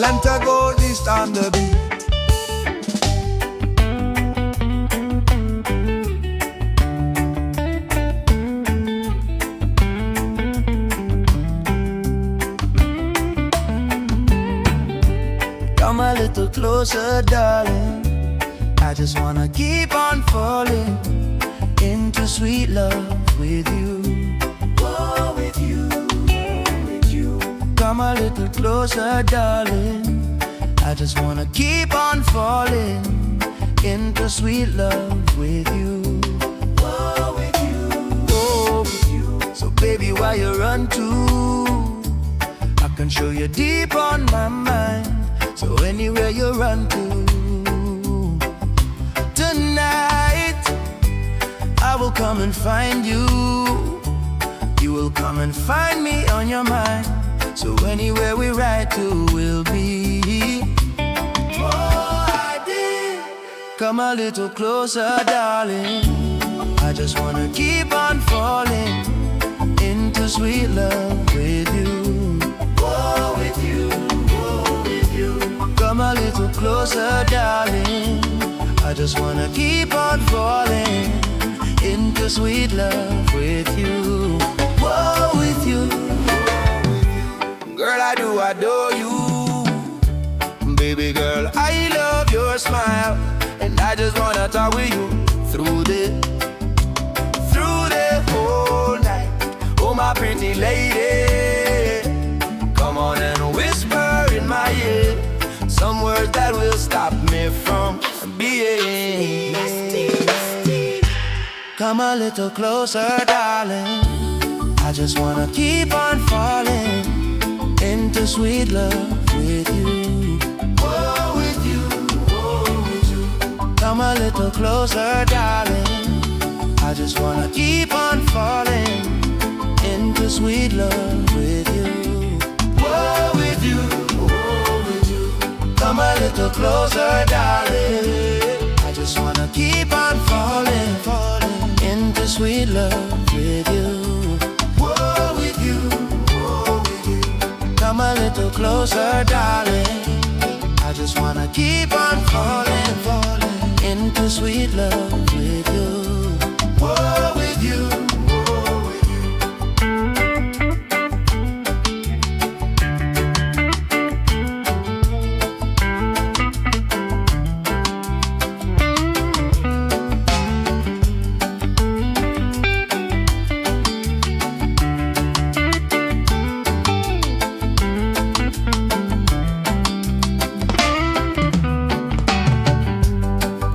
Lantagoniste on the beat. Come a little closer, darling. I just wanna keep on falling into sweet love with you. Oh, with you, with you. Come a little closer, darling. I just wanna keep on falling into sweet love with you. Oh, with you, oh, with you. So baby, why you run to? I can show you deep on my mind. So anywhere you run to tonight, I will come and find you. You will come and find me on your mind. So anywhere we ride to will be. Oh, I did. Come a little closer, darling. I just wanna keep on falling into sweet love with you. Oh, with you. Come a little closer, darling. I just wanna keep on falling into sweet love with you. Whoa, with you. Girl, I do adore you. Baby girl, I love your smile. And I just wanna talk with you through the whole night. Oh, my pretty lady, come on and whisper in my ear some words that will stop me from being nasty. Come a little closer, darling. I just wanna keep on falling into sweet love with you. Whoa, with you, whoa, with you. Come a little closer, darling. I just wanna keep on falling into sweet love with you. Whoa, with you. Come a little closer, darling. I just wanna keep on falling into sweet love with you. Whoa, with you, whoa, with you. Come a little closer, darling. I just wanna keep on falling into sweet love with you. Whoa, with you.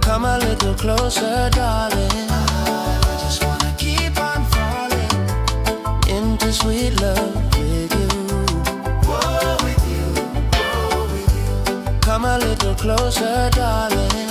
Come a little closer, darling. I just wanna keep on falling into sweet love with you. Whoa, with you, whoa, with you. Come a little closer, darling.